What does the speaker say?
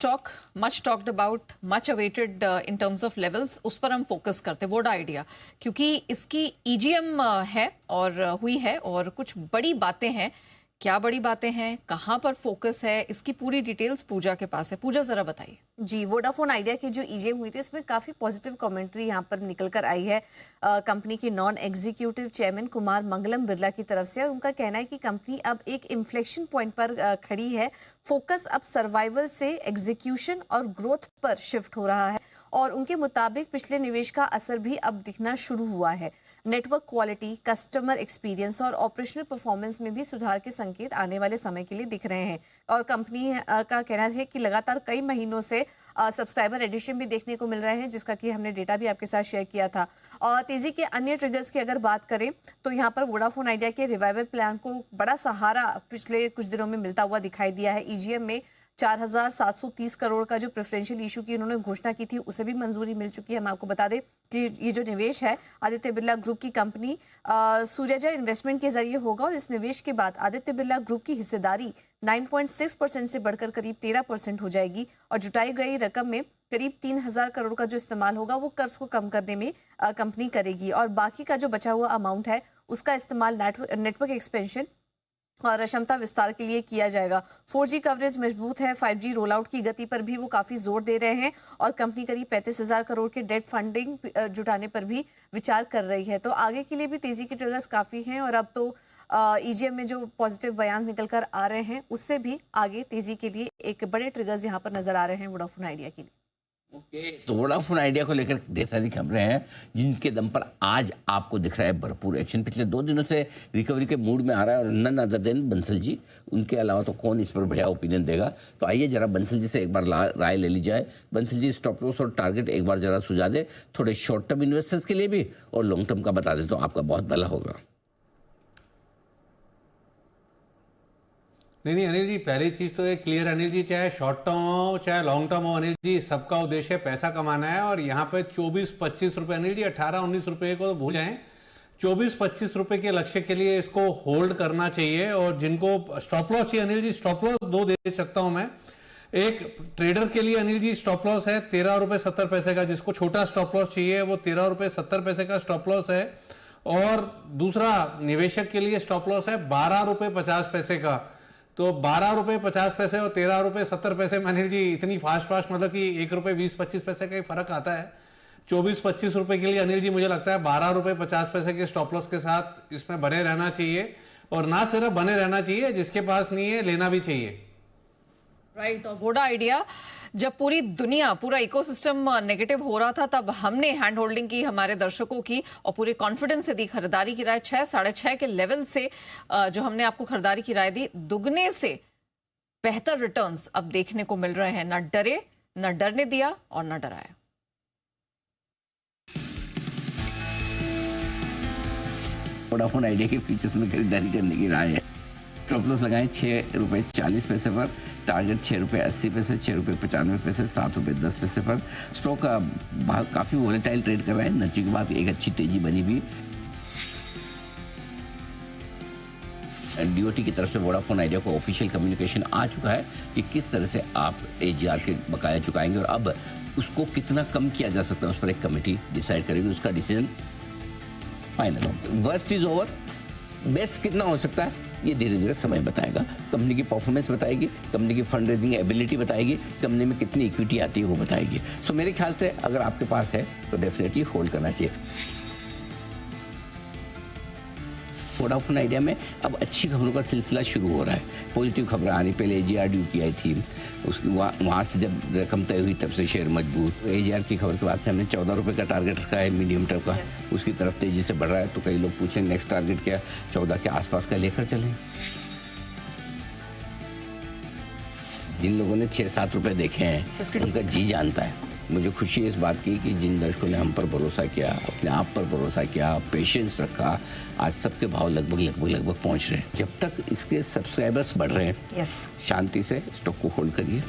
Talk much talked about much awaited in terms of levels, उस पर हम focus करते हैं वोडा आइडिया, क्योंकि इसकी ईजीएम है और हुई है और कुछ बड़ी बातें हैं। क्या बड़ी बातें हैं, कहां पर फोकस है, इसकी पूरी डिटेल्स पूजा के पास है। पूजा जरा बताइए। जी, वोडाफोन आइडिया की जो ईजीएम हुई थी उसमें काफ़ी पॉजिटिव कमेंट्री यहाँ पर निकल कर आई है कंपनी के non executive chairman Kumar Mangalam Birla की तरफ से। उनका कहना है कि कंपनी अब एक इन्फ्लेक्शन पॉइंट पर खड़ी है। फोकस अब सर्वाइवल से एग्जीक्यूशन और ग्रोथ पर शिफ्ट हो रहा है और उनके मुताबिक पिछले निवेश का असर भी अब दिखना शुरू हुआ है। नेटवर्क क्वालिटी, कस्टमर एक्सपीरियंस और ऑपरेशनल परफॉर्मेंस में भी सुधार के संकेत आने वाले समय के लिए दिख रहे हैं। और कंपनी का कहना है कि लगातार कई महीनों से सब्सक्राइबर एडिशन भी देखने को मिल रहे हैं, जिसका कि हमने डेटा भी आपके साथ शेयर किया था। और तेजी के अन्य ट्रिगर्स की अगर बात करें तो यहाँ पर वोडाफोन आइडिया के रिवाइवल प्लान को बड़ा सहारा पिछले कुछ दिनों में मिलता हुआ दिखाई दिया है। ईजीएम में 4,730 करोड़ का जो प्रेफरेंशियल इशू की उन्होंने घोषणा की थी, उसे भी मंजूरी मिल चुकी है। हम आपको बता दें कि ये जो निवेश है आदित्य बिरला ग्रुप की कंपनी सूर्यजय इन्वेस्टमेंट के जरिए होगा और इस निवेश के बाद आदित्य बिरला ग्रुप की हिस्सेदारी 9.6% से बढ़कर करीब 13% हो जाएगी और जुटाई गई रकम में करीब 3,000 करोड़ का जो इस्तेमाल होगा वो कर्ज को कम करने में कंपनी करेगी और बाकी का जो बचा हुआ अमाउंट है उसका इस्तेमाल नेटवर्क एक्सपेंशन और क्षमता विस्तार के लिए किया जाएगा। 4G कवरेज मजबूत है, 5G रोल आउट की गति पर भी वो काफ़ी जोर दे रहे हैं और कंपनी करीब 35,000 करोड़ के डेट फंडिंग जुटाने पर भी विचार कर रही है। तो आगे के लिए भी तेजी के ट्रिगर्स काफ़ी हैं और अब तो ईजीएम में जो पॉजिटिव बयान निकल कर आ रहे हैं उससे भी आगे तेजी के लिए एक बड़े ट्रिगर्स यहाँ पर नजर आ रहे हैं वोडाफोन आइडिया के लिए। ओके, तो वोडाफोन आइडिया को लेकर ढेर सारी खबरें हैं जिनके दम पर आज आपको दिख रहा है भरपूर एक्शन। पिछले 2 दिनों से रिकवरी के मूड में आ रहा है और none other than Bansal ji. उनके अलावा तो कौन इस पर बढ़िया ओपिनियन देगा। तो आइए जरा बंसल जी से एक बार राय ले ली जाए। बंसल जी, स्टॉप लॉस और टारगेट एक बार जरा सुझा दे, थोड़े शॉर्ट टर्म इन्वेस्टर्स के लिए भी और लॉन्ग टर्म का बता दे तो आपका बहुत भला होगा। नहीं अनिल जी, पहली चीज तो एक क्लियर अनिल जी, चाहे शॉर्ट टर्म हो चाहे लॉन्ग टर्म हो अनिल जी, सबका उद्देश्य पैसा कमाना है। और यहाँ पे 24-25 रुपए अनिल जी, 18-19 रुपए को तो भूल जाएं, 24-25 रुपए के लक्ष्य के लिए इसको होल्ड करना चाहिए। और जिनको स्टॉप लॉस चाहिए अनिल जी, स्टॉप लॉस 2 दे सकता हूं मैं। एक ट्रेडर के लिए अनिल जी स्टॉप लॉस है 13 रुपए 70 पैसे का, जिसको छोटा स्टॉप लॉस चाहिए वो 13 रुपए 70 पैसे का स्टॉप लॉस है। और दूसरा निवेशक के लिए स्टॉप लॉस है 12 रुपए 50 पैसे का। तो 12 रुपए 50 पैसे और 13 रुपए 70 पैसे में अनिल जी इतनी फास्ट मतलब कि 1 रुपए 20-25 पैसे का ही फर्क आता है। 24-25 रुपए के लिए अनिल जी मुझे लगता है 12 रुपए 50 पैसे के स्टॉप लॉस के साथ इसमें बने रहना चाहिए। और ना सिर्फ बने रहना चाहिए, जिसके पास नहीं है लेना भी चाहिए। राइट। और वोडा आइडिया जब पूरी दुनिया, पूरा इकोसिस्टम नेगेटिव हो रहा था, तब हमने हैंड होल्डिंग की हमारे दर्शकों की और पूरे कॉन्फिडेंस से दी खरीदारी की राय। 6-6.5 के लेवल से जो हमने आपको खरीदारी की राय दी, दुगने से बेहतर रिटर्न्स अब देखने को मिल रहे हैं। ना डरे, ना डरने दिया और ना डराया। वोडाफोन आइडिया के फीचर्स में खरीदारी करने की राय है। स्टॉप लॉस लगाएं 6 रुपए 40 पैसे पर, टारगेट 6 रुपए 80 पैसे, 6 रुपए 95 पैसे, 7 रुपए 10 पैसे पर। स्टॉक काफ़ी वोलेटाइल ट्रेड कर रहा है। नची के बाद एक अच्छी तेजी बनी भी। डीओटी की तरफ से वोडाफोन आइडिया को ऑफिशियल कम्युनिकेशन आ चुका है कि किस तरह से आप एजीआर के बकाया चुकाएंगे और अब उसको कितना कम किया जा सकता है उस पर एक कमेटी डिसाइड करेगी। उसका डिसीजन फाइनल हो। वर्स्ट इज ओवर, बेस्ट कितना हो सकता है ये धीरे धीरे समय बताएगा। कंपनी की परफॉर्मेंस बताएगी, कंपनी की फंड रेजिंग एबिलिटी बताएगी, कंपनी में कितनी इक्विटी आती है वो बताएगी। सो मेरे ख्याल से अगर आपके पास है तो डेफिनेटली होल्ड करना चाहिए। वोडाफोन आइडिया में अब अच्छी खबरों का सिलसिला शुरू हो रहा है। पॉजिटिव खबरें आनी, पहले एजीआर ड्यू की आई थी, उसकी वहाँ से जब रकम तय हुई तब से शेयर मजबूत। एजीआर की खबर के बाद से हमने 14 रुपए का टारगेट रखा है मीडियम टर्म का, उसकी तरफ तेजी से बढ़ रहा है। तो कई लोग पूछें नेक्स्ट टारगेट क्या, 14 के आसपास का लेकर चलें। जिन लोगों ने 6-7 रुपए देखे हैं उनका जी जानता है। मुझे खुशी है इस बात की कि जिन दर्शकों ने हम पर भरोसा किया, अपने आप पर भरोसा किया, पेशेंस रखा, आज सबके भाव लगभग पहुंच रहे हैं। जब तक इसके सब्सक्राइबर्स बढ़ रहे हैं, शांति से स्टॉक को होल्ड करिए।